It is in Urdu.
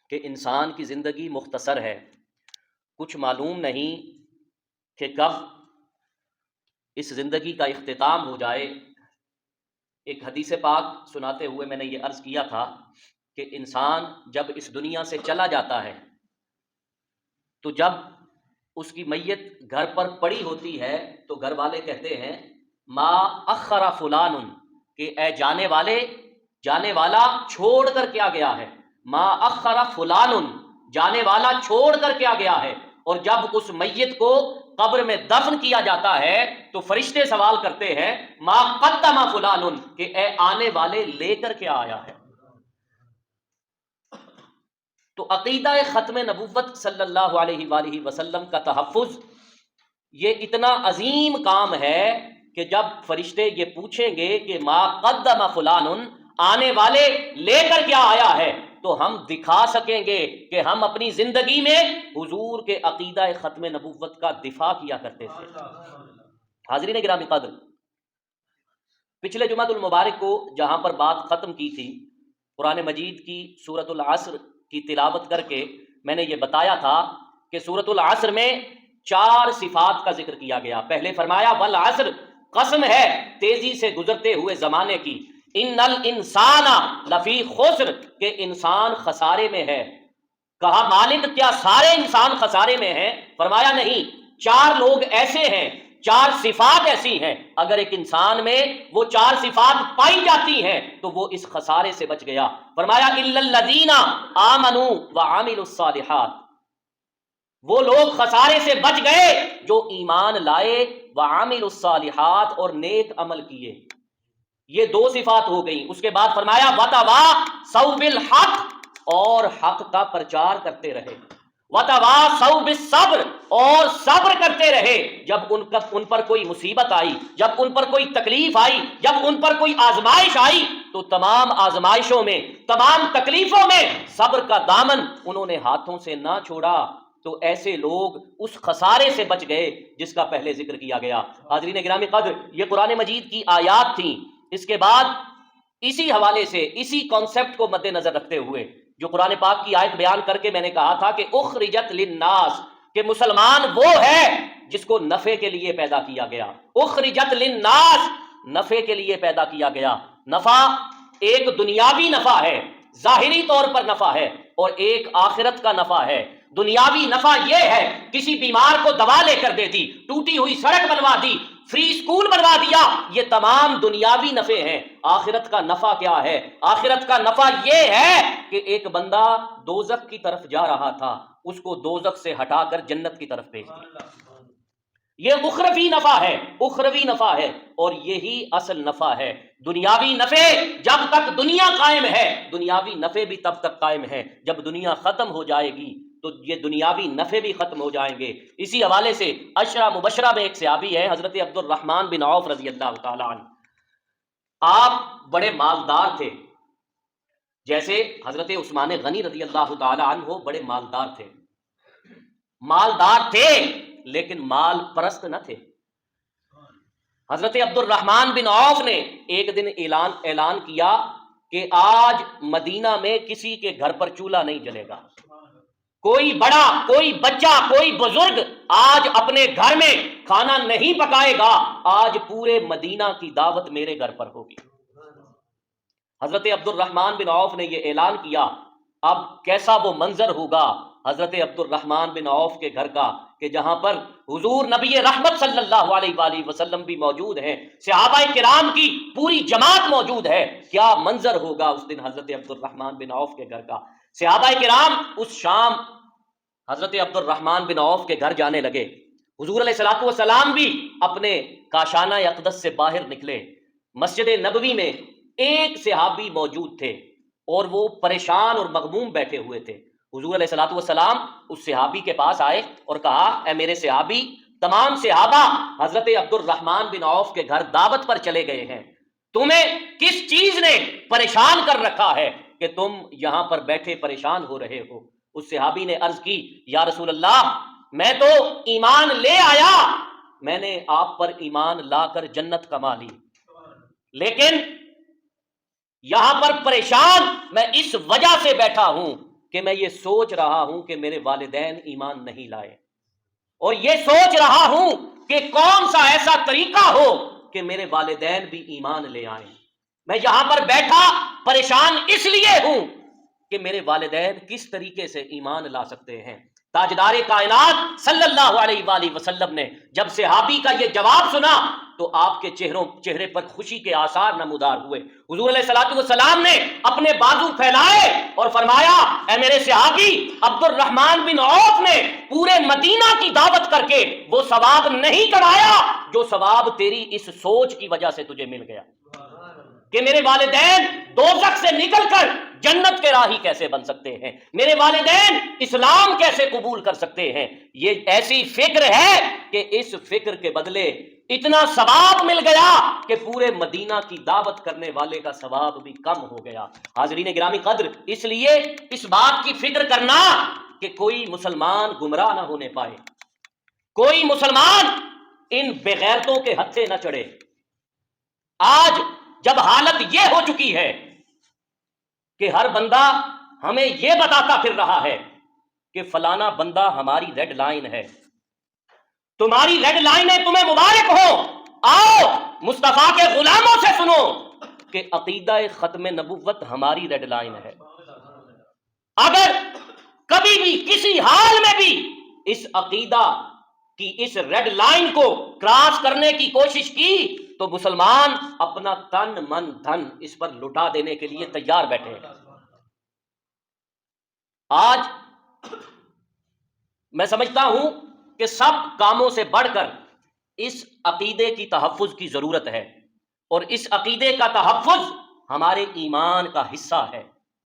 کہ انسان کی زندگی مختصر ہے، کچھ معلوم نہیں کہ کب اس زندگی کا اختتام ہو جائے۔ ایک حدیث پاک سناتے ہوئے میں نے یہ عرض کیا تھا کہ انسان جب اس دنیا سے چلا جاتا ہے تو جب اس کی میت گھر پر پڑی ہوتی ہے تو گھر والے کہتے ہیں ما اخر فلان، کہ اے جانے والا چھوڑ کر کیا گیا ہے، ما اخر فلان، جانے والا چھوڑ کر کیا گیا ہے۔ اور جب اس میت کو قبر میں دفن کیا جاتا ہے تو فرشتے سوال کرتے ہیں ما قدم فلان، کہ اے آنے والے لے کر کیا آیا ہے۔ تو عقیدہ ختم نبوت صلی اللہ علیہ وآلہ وسلم کا تحفظ یہ اتنا عظیم کام ہے کہ جب فرشتے یہ پوچھیں گے کہ ما قدم فلان، آنے والے لے کر کیا آیا ہے، تو ہم دکھا سکیں گے کہ ہم اپنی زندگی میں حضور کے عقیدہ ختم نبوت کا دفاع کیا کرتے تھے۔ حاضرین گرامی قدر، پچھلے جمعۃ المبارک کو جہاں پر بات ختم کی تھی قرآن مجید کی سورۃ العصر کی تلاوت کر کے میں نے یہ بتایا تھا کہ سورۃ العصر میں 4 صفات کا ذکر کیا گیا۔ پہلے فرمایا والعصر، قسم ہے تیزی سے گزرتے ہوئے زمانے کی، ان الانسان لفی خسر، کہ انسان خسارے میں ہے۔ کہا مالک کیا سارے انسان خسارے میں ہیں؟ فرمایا نہیں، 4 لوگ ایسے ہیں، 4 صفات ایسی ہیں، اگر ایک انسان میں وہ 4 صفات پائی جاتی ہیں تو وہ اس خسارے سے بچ گیا۔ فرمایا الا الذین آمنوا وعملوا الصالحات، وہ لوگ خسارے سے بچ گئے جو ایمان لائے، وعملوا الصالحات، اور نیک عمل کیے۔ یہ 2 صفات ہو گئیں۔ اس کے بعد فرمایا وتواصوا بالحق، اور حق کا پرچار کرتے رہے، وتواصوا بالصبر، اور صبر کرتے رہے جب ان پر کوئی مصیبت آئی، جب ان پر کوئی تکلیف آئی، جب ان پر کوئی آزمائش آئی تو تمام آزمائشوں میں، تمام تکلیفوں میں صبر کا دامن انہوں نے ہاتھوں سے نہ چھوڑا۔ تو ایسے لوگ اس خسارے سے بچ گئے جس کا پہلے ذکر کیا گیا۔ حاضرین گرامی قدر، یہ قرآن مجید کی آیات تھیں۔ اس کے بعد اسی حوالے سے، اسی کانسیپٹ کو مد نظر رکھتے ہوئے جو قرآن پاک کی آیت بیان کر کے میں نے کہا تھا کہ اخرجت للناس، کہ مسلمان وہ ہے جس کو نفع کے لیے پیدا کیا گیا۔ اخرجت للناس، نفع کے لیے پیدا کیا گیا۔ نفع ایک دنیاوی نفع ہے، ظاہری طور پر نفع ہے، اور ایک آخرت کا نفع ہے۔ دنیاوی نفع یہ ہے کسی بیمار کو دوا لے کر دے دی، ٹوٹی ہوئی سڑک بنوا دی، فری اسکول بنوا دیا، یہ تمام دنیاوی نفع ہیں۔ آخرت کا نفع کیا ہے؟ آخرت کا نفع یہ ہے کہ ایک بندہ دوزخ کی طرف جا رہا تھا، اس کو دوزخ سے ہٹا کر جنت کی طرف بھیج دیا۔ یہ اخروی نفع ہے، اخروی نفع ہے، اور یہی اصل نفع ہے۔ دنیاوی نفع جب تک دنیا قائم ہے، دنیاوی نفع بھی تب تک قائم ہے، جب دنیا ختم ہو جائے گی تو یہ دنیاوی نفع بھی ختم ہو جائیں گے۔ اسی حوالے سے عشرہ مبشرہ میں ایک صحابی ہے حضرت عبد الرحمن بن عوف رضی اللہ تعالی عنہ۔ آپ بڑے مالدار تھے، جیسے حضرت عثمان غنی رضی اللہ تعالی عنہ بڑے مالدار تھے۔ مالدار تھے لیکن مال پرست نہ تھے۔ حضرت عبد الرحمن بن عوف نے ایک دن اعلان کیا کہ آج مدینہ میں کسی کے گھر پر چولہا نہیں جلے گا، کوئی بڑا، کوئی بچہ، کوئی بزرگ آج اپنے گھر میں کھانا نہیں پکائے گا، آج پورے مدینہ کی دعوت میرے گھر پر ہوگی۔ حضرت عبد الرحمن بن عوف نے یہ اعلان کیا۔ اب کیسا وہ منظر ہوگا حضرت عبد الرحمن بن عوف کے گھر کا کہ جہاں پر حضور نبی رحمت صلی اللہ علیہ وآلہ وسلم بھی موجود ہیں، صحابہ کرام کی پوری جماعت موجود ہے۔ کیا منظر ہوگا اس دن حضرت عبد الرحمن بن عوف کے گھر کا؟ صحابہ کرام اس شام حضرت عبد الرحمن بن عوف کے گھر جانے لگے۔ حضور علیہ الصلوۃ والسلام بھی اپنے کاشانہ اقدس سے باہر نکلے۔ مسجد نبوی میں ایک صحابی موجود تھے اور وہ پریشان اور مغموم بیٹھے ہوئے تھے۔ حضور علیہ الصلوۃ والسلام اس صحابی کے پاس آئے اور کہا اے میرے صحابی، تمام صحابہ حضرت عبد الرحمن بن عوف کے گھر دعوت پر چلے گئے ہیں، تمہیں کس چیز نے پریشان کر رکھا ہے کہ تم یہاں پر بیٹھے پریشان ہو رہے ہو؟ اس صحابی نے عرض کی یا رسول اللہ، میں تو ایمان لے آیا، میں نے آپ پر ایمان لا کر جنت کما لی، لیکن یہاں پر پریشان میں اس وجہ سے بیٹھا ہوں کہ میں یہ سوچ رہا ہوں کہ میرے والدین ایمان نہیں لائے، اور یہ سوچ رہا ہوں کہ کون سا ایسا طریقہ ہو کہ میرے والدین بھی ایمان لے آئیں۔ میں یہاں پر بیٹھا پریشان اس لیے ہوں کہ میرے والدین کس طریقے سے ایمان لا سکتے ہیں۔ تاجدار کائنات صلی اللہ علیہ وآلہ وسلم نے جب صحابی کا یہ جواب سنا تو آپ کے چہرے پر خوشی کے آثار نمودار ہوئے۔ حضور علیہ الصلوۃ والسلام نے اپنے بازو پھیلائے اور فرمایا، اے میرے صحابی عبد الرحمن بن عوف نے پورے مدینہ کی دعوت کر کے وہ ثواب نہیں کمایا جو ثواب تیری اس سوچ کی وجہ سے تجھے مل گیا کہ میرے والدین دوزخ سے نکل کر جنت کے راہی کیسے بن سکتے ہیں، میرے والدین اسلام کیسے قبول کر سکتے ہیں۔ یہ ایسی فکر ہے کہ اس فکر کے بدلے اتنا ثواب مل گیا کہ پورے مدینہ کی دعوت کرنے والے کا ثواب بھی کم ہو گیا۔ حاضرین گرامی قدر، اس لیے اس بات کی فکر کرنا کہ کوئی مسلمان گمراہ نہ ہونے پائے، کوئی مسلمان ان بغیرتوں کے ہتھے نہ چڑھے۔ آج جب حالت یہ ہو چکی ہے کہ ہر بندہ ہمیں یہ بتاتا پھر رہا ہے کہ فلانا بندہ ہماری ریڈ لائن ہے، تمہاری ریڈ لائن ہے، تمہیں مبارک ہو، آؤ مصطفیٰ کے غلاموں سے سنو کہ عقیدہ ختم نبوت ہماری ریڈ لائن ہے۔ اگر کبھی بھی کسی حال میں بھی اس عقیدہ کی اس ریڈ لائن کو کراس کرنے کی کوشش کی تو مسلمان اپنا تن من دھن اس پر لٹا دینے کے لیے تیار بیٹھے۔ آج میں سمجھتا ہوں کہ سب کاموں سے بڑھ کر اس عقیدے کی تحفظ کی ضرورت ہے، اور اس عقیدے کا تحفظ ہمارے ایمان کا حصہ ہے۔